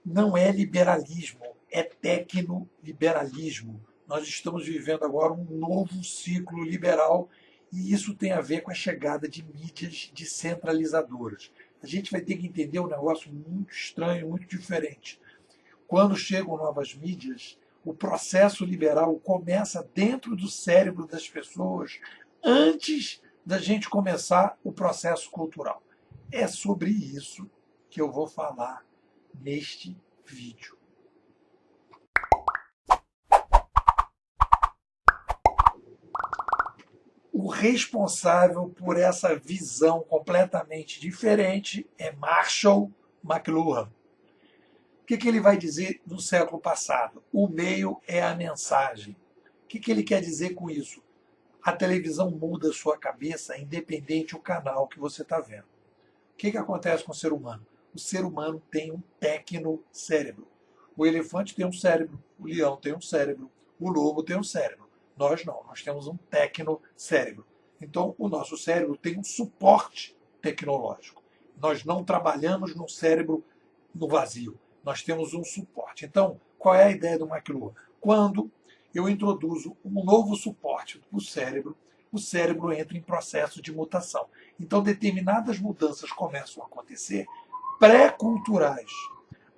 não é liberalismo, é tecnoliberalismo. Nós estamos vivendo agora um novo ciclo liberal e isso tem a ver com a chegada de mídias descentralizadoras. A gente vai ter que entender um negócio muito estranho, muito diferente. Quando chegam novas mídias, o processo liberal começa dentro do cérebro das pessoas antes da gente começar o processo cultural. É sobre isso que eu vou falar neste vídeo. O responsável por essa visão completamente diferente é Marshall McLuhan. O que ele vai dizer no século passado? O meio é a mensagem. O que ele quer dizer com isso? A televisão muda a sua cabeça, independente do canal que você está vendo. O que acontece com o ser humano? O ser humano tem um tecnocérebro. O elefante tem um cérebro, o leão tem um cérebro, o lobo tem um cérebro. Nós não, nós temos um tecnocérebro. Então, o nosso cérebro tem um suporte tecnológico. Nós não trabalhamos no cérebro no vazio. Nós temos um suporte. Então, qual é a ideia do McLuhan? Quando eu introduzo um novo suporte para o cérebro entra em processo de mutação. Então, determinadas mudanças começam a acontecer pré-culturais,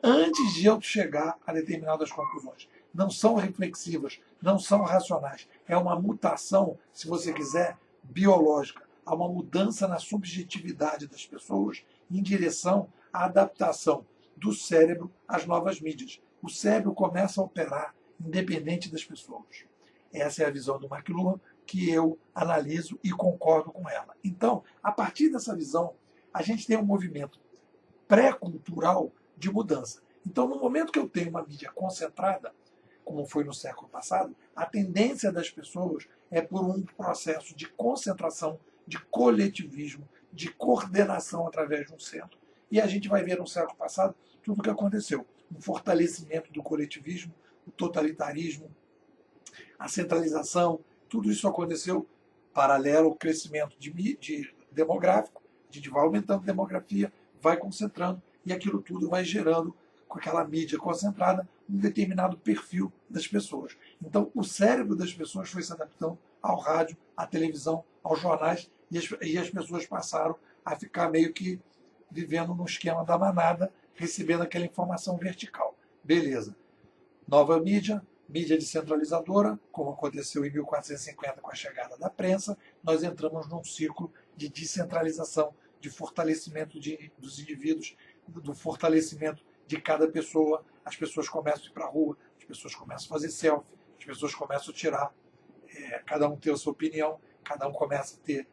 antes de eu chegar a determinadas conclusões. Não são reflexivas, não são racionais. É uma mutação, se você quiser, biológica. Há uma mudança na subjetividade das pessoas em direção à adaptação do cérebro às novas mídias. O cérebro começa a operar independente das pessoas. Essa é a visão do McLuhan que eu analiso e concordo com ela. Então, a partir dessa visão, a gente tem um movimento pré-cultural de mudança. Então, no momento que eu tenho uma mídia concentrada, como foi no século passado, a tendência das pessoas é por um processo de concentração, de coletivismo, de coordenação através de um centro. E a gente vai ver no século passado tudo o que aconteceu. Um fortalecimento do coletivismo, o totalitarismo, a centralização, tudo isso aconteceu paralelo ao crescimento de demográfico, a gente vai aumentando a demografia, vai concentrando, e aquilo tudo vai gerando, com aquela mídia concentrada, um determinado perfil das pessoas. Então, o cérebro das pessoas foi se adaptando ao rádio, à televisão, aos jornais, e as pessoas passaram a ficar meio que vivendo no esquema da manada, recebendo aquela informação vertical. Beleza. Nova mídia, mídia descentralizadora, como aconteceu em 1450 com a chegada da prensa, nós entramos num ciclo de descentralização, de fortalecimento dos indivíduos, do fortalecimento de cada pessoa. As pessoas começam a ir para a rua, as pessoas começam a fazer selfie, as pessoas começam a tirar, cada um tem a sua opinião, cada um começa a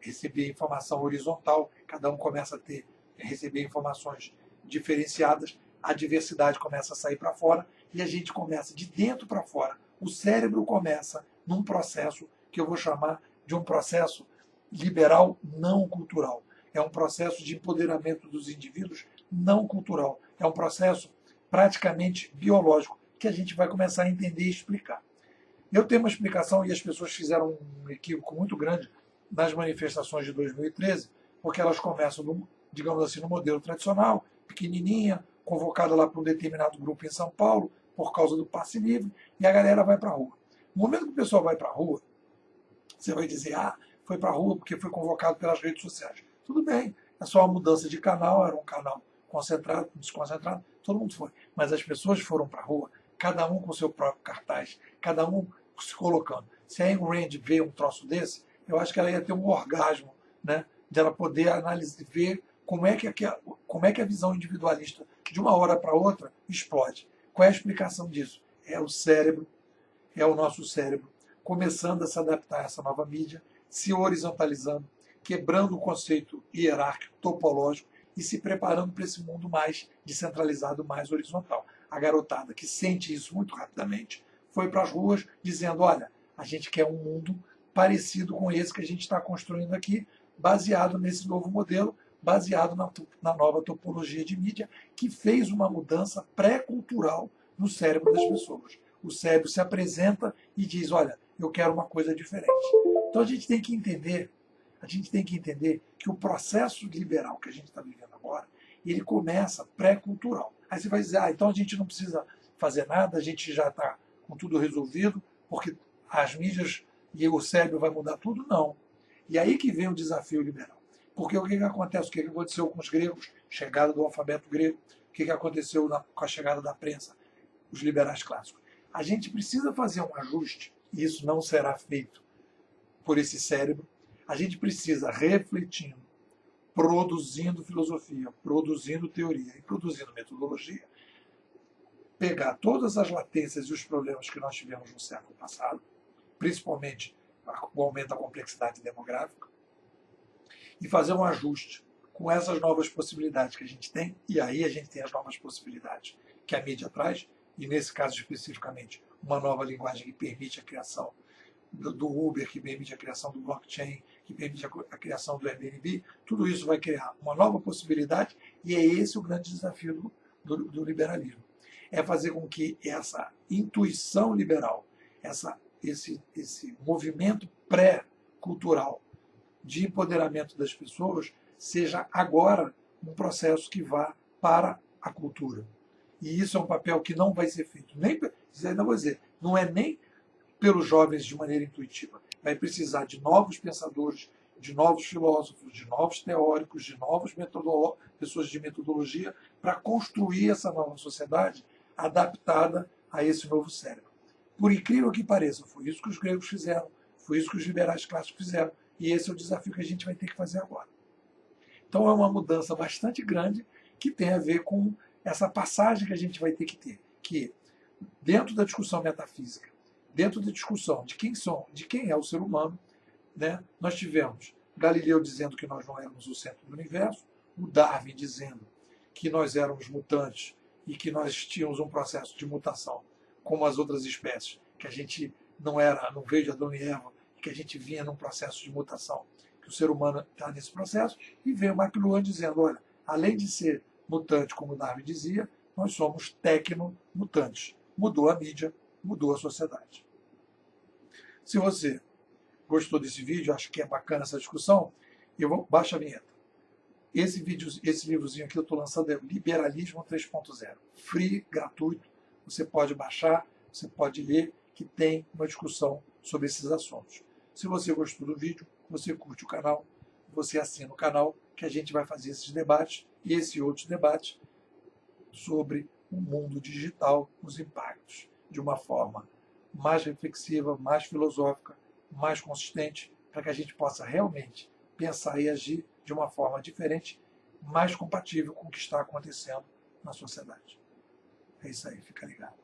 receber informação horizontal, cada um começa a receber informações diferenciadas, a diversidade começa a sair para fora e a gente começa de dentro para fora. O cérebro começa num processo que eu vou chamar de um processo liberal não cultural. É um processo de empoderamento dos indivíduos não cultural. É um processo praticamente biológico que a gente vai começar a entender e explicar. Eu tenho uma explicação e as pessoas fizeram um equívoco muito grande nas manifestações de 2013, porque elas começam, digamos assim, no modelo tradicional, pequenininha, convocada lá para um determinado grupo em São Paulo, por causa do passe livre, e a galera vai para a rua. No momento que o pessoal vai para a rua, você vai dizer, foi para a rua porque foi convocado pelas redes sociais. Tudo bem, é só uma mudança de canal, era um canal concentrado, desconcentrado, todo mundo foi. Mas as pessoas foram para a rua, cada um com seu próprio cartaz, cada um se colocando. Se a Ayn Rand vê um troço desse, eu acho que ela ia ter um orgasmo, né, de ela poder analisar, ver como é que a visão individualista de uma hora para outra explode. Qual é a explicação disso? É o cérebro, é o nosso cérebro, começando a se adaptar a essa nova mídia, se horizontalizando, quebrando o conceito hierárquico, topológico e se preparando para esse mundo mais descentralizado, mais horizontal. A garotada que sente isso muito rapidamente foi para as ruas dizendo, olha, a gente quer um mundo parecido com esse que a gente está construindo aqui, baseado nesse novo modelo, baseado na nova topologia de mídia, que fez uma mudança pré-cultural no cérebro das pessoas. O cérebro se apresenta e diz, olha, eu quero uma coisa diferente. Então a gente tem que entender que o processo liberal que a gente está vivendo agora, ele começa pré-cultural. Aí você vai dizer, então a gente não precisa fazer nada, a gente já está com tudo resolvido, porque as mídias e o cérebro vai mudar tudo? Não. E aí que vem o desafio liberal. Porque o que acontece? O que aconteceu com os gregos? Chegada do alfabeto grego. O que aconteceu com a chegada da prensa? Os liberais clássicos. A gente precisa fazer um ajuste, e isso não será feito por esse cérebro. A gente precisa, refletindo, produzindo filosofia, produzindo teoria e produzindo metodologia, pegar todas as latências e os problemas que nós tivemos no século passado, principalmente o aumento da complexidade demográfica, e fazer um ajuste com essas novas possibilidades que a gente tem, e aí a gente tem as novas possibilidades que a mídia traz, e nesse caso especificamente, uma nova linguagem que permite a criação do Uber, que permite a criação do blockchain, que permite a criação do Airbnb, tudo isso vai criar uma nova possibilidade, e é esse o grande desafio do liberalismo. É fazer com que essa intuição liberal, esse movimento pré-cultural de empoderamento das pessoas, seja agora um processo que vá para a cultura. E isso é um papel que não vai ser feito, ainda vou dizer, não é nem pelos jovens de maneira intuitiva. Vai precisar de novos pensadores, de novos filósofos, de novos teóricos, de novas pessoas de metodologia para construir essa nova sociedade adaptada a esse novo cérebro. Por incrível que pareça, foi isso que os gregos fizeram, foi isso que os liberais clássicos fizeram, e esse é o desafio que a gente vai ter que fazer agora. Então é uma mudança bastante grande que tem a ver com essa passagem que a gente vai ter que ter, que dentro da discussão metafísica, dentro da discussão de quem é o ser humano, né, nós tivemos Galileu dizendo que nós não éramos o centro do universo, o Darwin dizendo que nós éramos mutantes e que nós tínhamos um processo de mutação como as outras espécies, que a gente não veio de Adão e Eva, que a gente vinha num processo de mutação, que o ser humano está nesse processo, e veio McLuhan dizendo, olha, além de ser mutante, como Darwin dizia, nós somos tecno-mutantes. Mudou a mídia, mudou a sociedade. Se você gostou desse vídeo, acho que é bacana essa discussão, baixa a vinheta. Esse livrozinho aqui eu estou lançando é o Liberalismo 3.0. Free, gratuito, você pode baixar, você pode ler, que tem uma discussão sobre esses assuntos. Se você gostou do vídeo, você curte o canal, você assina o canal, que a gente vai fazer esses debates e esses outros debates sobre o mundo digital, os impactos, de uma forma mais reflexiva, mais filosófica, mais consistente, para que a gente possa realmente pensar e agir de uma forma diferente, mais compatível com o que está acontecendo na sociedade. É isso aí, fica ligado.